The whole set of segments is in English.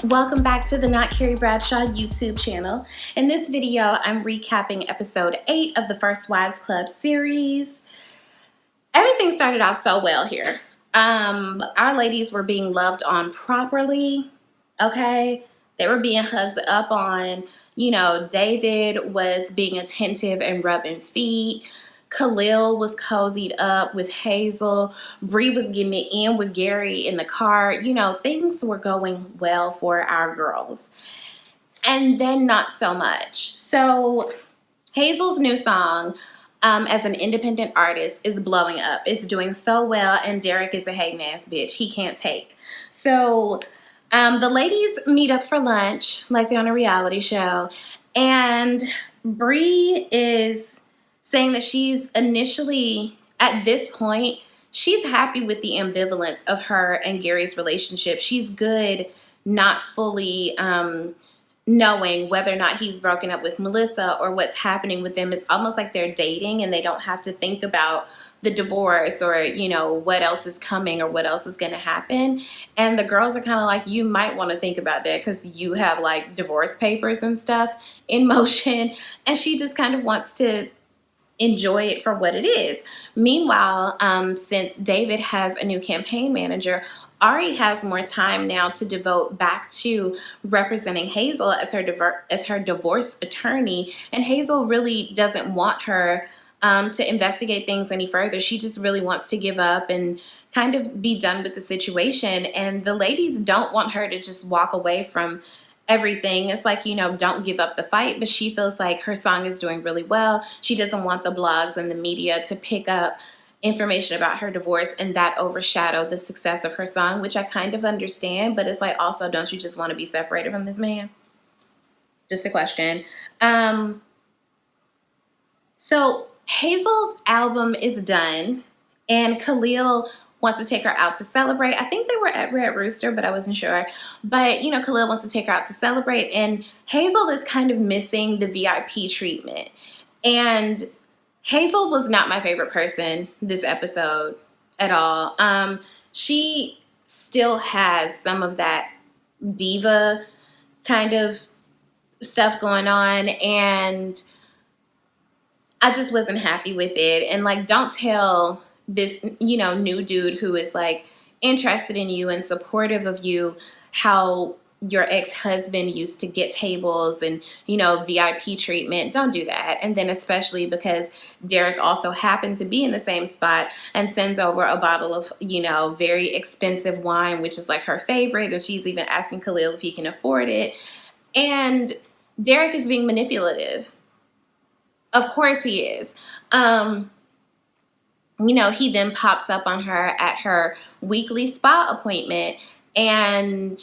Welcome back to the Not Carrie Bradshaw YouTube channel. In this video, I'm recapping episode 8 of the First Wives Club series. Everything started off so well here. Our ladies were being loved on properly, okay? They were being hugged up on. David was being attentive and rubbing feet. Khalil was cozied up with Hazel. Bree was getting it in with Gary in the car. Things were going well for our girls. And then not so much. So Hazel's new song, as an independent artist, is blowing up. It's doing so well, and Derek is a hating ass bitch. He can't take. So the ladies meet up for lunch like they're on a reality show, and Bree is saying that she's initially, at this point, she's happy with the ambivalence of her and Gary's relationship. She's good not fully knowing whether or not he's broken up with Melissa or what's happening with them. It's almost like they're dating and they don't have to think about the divorce or, what else is coming or what else is going to happen. And the girls are kind of like, you might want to think about that because you have like divorce papers and stuff in motion. And she just kind of wants to enjoy it for what it is. Meanwhile, since David has a new campaign manager, Ari has more time now to devote back to representing Hazel as her divorce attorney, and Hazel really doesn't want her to investigate things any further. She just really wants to give up and kind of be done with the situation, and the ladies don't want her to just walk away from everything. It's like, don't give up the fight, but she feels like her song is doing really well. She doesn't want the blogs and the media to pick up information about her divorce and that overshadow the success of her song, which I kind of understand, but it's like, also, don't you just want to be separated from this man? Just a question. So Hazel's album is done, and Khalil wants to take her out to celebrate. I think they were at Red Rooster, but I wasn't sure. But, Khalil wants to take her out to celebrate, and Hazel is kind of missing the VIP treatment. And Hazel was not my favorite person this episode at all. She still has some of that diva kind of stuff going on, and I just wasn't happy with it. And like, don't tell this, new dude who is like interested in you and supportive of you how your ex-husband used to get tables and, VIP treatment. Don't do that. And then especially because Derek also happened to be in the same spot and sends over a bottle of, very expensive wine, which is like her favorite. And she's even asking Khalil if he can afford it. And Derek is being manipulative. Of course he is. He then pops up on her at her weekly spa appointment, and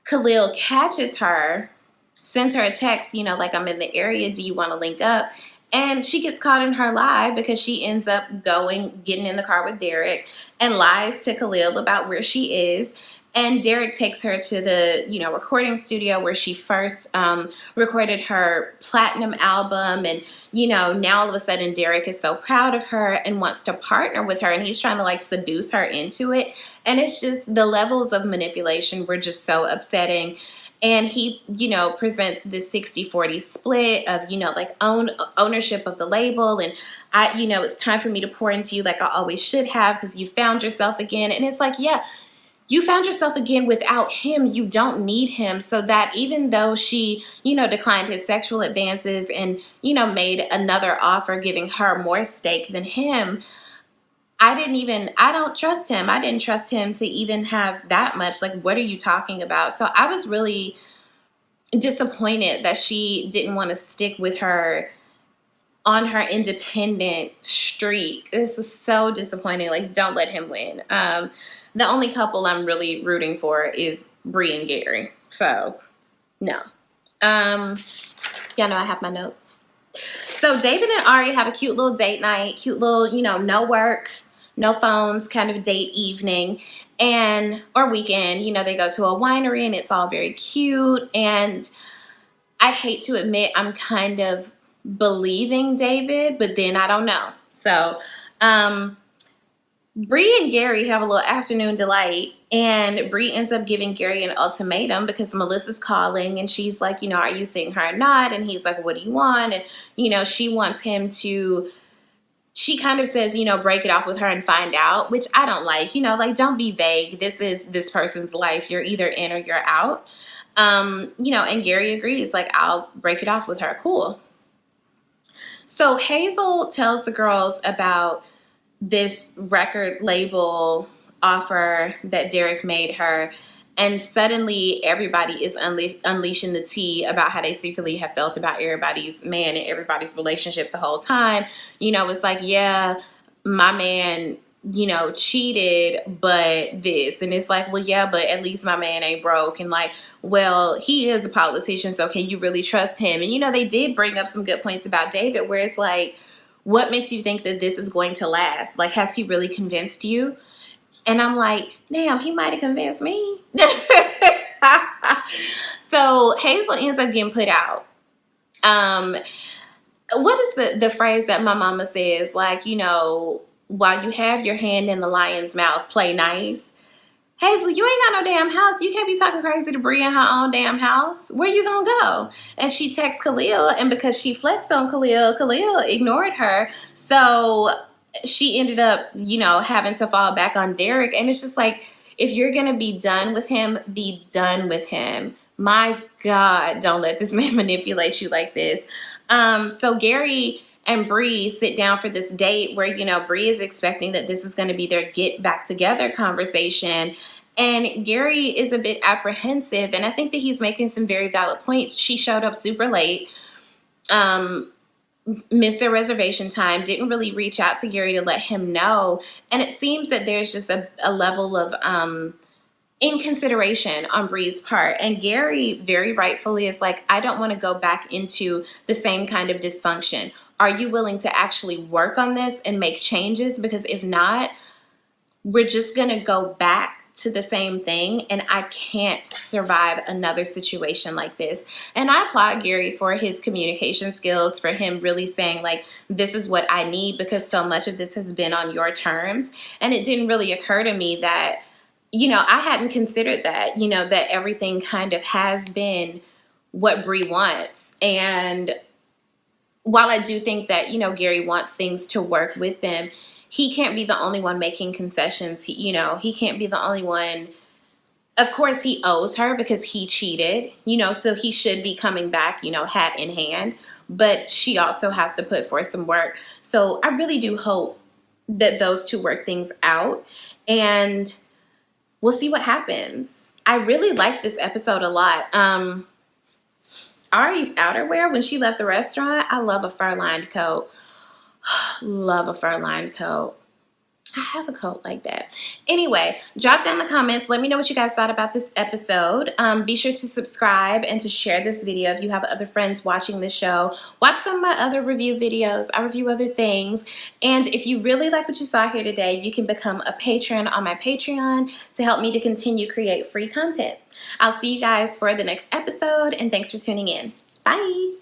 Khalil catches her, sends her a text, like, I'm in the area, do you want to link up? And she gets caught in her lie because she ends up getting in the car with Derek and lies to Khalil about where she is. And Derek takes her to the, recording studio where she first recorded her platinum album. And, now all of a sudden Derek is so proud of her and wants to partner with her. And he's trying to like seduce her into it. And it's just the levels of manipulation were just so upsetting. And he, presents this 60-40 split of, like ownership of the label. And it's time for me to pour into you like I always should have because you found yourself again. And it's like, yeah, you found yourself again without him. You don't need him. So that even though she, declined his sexual advances and, made another offer giving her more stake than him, I don't trust him. I didn't trust him to even have that much. Like, what are you talking about? So I was really disappointed that she didn't want to stick with her on her independent streak. This is so disappointing. Like, don't let him win. The only couple I'm really rooting for is Bree and Gary. So, no. Y'all know I have my notes. So, David and Ari have a cute little date night. Cute little, no work, no phones kind of date evening. Or weekend. They go to a winery and it's all very cute. And I hate to admit I'm kind of believing David, but then I don't know. So, Bree and Gary have a little afternoon delight, and Bree ends up giving Gary an ultimatum because Melissa's calling and she's like, you know, are you seeing her or not? And he's like, what do you want? And, you know, she wants him to, she kind of says, you know, break it off with her and find out, which I don't like. You know, like, don't be vague. This is this person's life. You're either in or you're out. You know, and Gary agrees, like, I'll break it off with her. Cool. So Hazel tells the girls about this record label offer that Derek made her, and suddenly everybody is unleashing the tea about how they secretly have felt about everybody's man and everybody's relationship the whole time. You know, it's like, yeah, my man, you know, cheated, but this. And it's like, well, yeah, but at least my man ain't broke. And like, well, he is a politician, so can you really trust him? And, you know, they did bring up some good points about David, where it's like, what makes you think that this is going to last? Like, has he really convinced you? And I'm like, damn, he might have convinced me. So Hazel ends up getting put out. What is the phrase that my mama says? Like, you know, while you have your hand in the lion's mouth, play nice. Hazel, you ain't got no damn house. You can't be talking crazy to Bree in her own damn house. Where you gonna go? And she texts Khalil, and because she flexed on Khalil, Khalil ignored her. So she ended up, you know, having to fall back on Derek. And it's just like, if you're gonna be done with him, be done with him. My God, don't let this man manipulate you like this. So Gary and Bree sit down for this date where, you know, Bree is expecting that this is going to be their get back together conversation. And Gary is a bit apprehensive. And I think that he's making some very valid points. She showed up super late, missed their reservation time, didn't really reach out to Gary to let him know. And it seems that there's just a level of inconsideration on Bree's part. And Gary very rightfully is like, I don't want to go back into the same kind of dysfunction. Are you willing to actually work on this and make changes? Because if not, we're just going to go back to the same thing, and I can't survive another situation like this. And I applaud Gary for his communication skills, for him really saying, like, this is what I need, because so much of this has been on your terms. And it didn't really occur to me that, you know, I hadn't considered that, you know, that everything kind of has been what Bree wants. And while I do think that, you know, Gary wants things to work with them, he can't be the only one making concessions. He can't be the only one. Of course, he owes her because he cheated, you know, so he should be coming back, you know, hat in hand. But she also has to put forth some work. So I really do hope that those two work things out. And we'll see what happens. I really like this episode a lot. Ari's outerwear when she left the restaurant, I love a fur-lined coat. Love a fur-lined coat. I have a coat like that. Anyway, drop down in the comments. Let me know what you guys thought about this episode. Be sure to subscribe and to share this video if you have other friends watching the show. Watch some of my other review videos. I review other things. And if you really like what you saw here today, you can become a patron on my Patreon to help me to continue create free content. I'll see you guys for the next episode, and thanks for tuning in. Bye.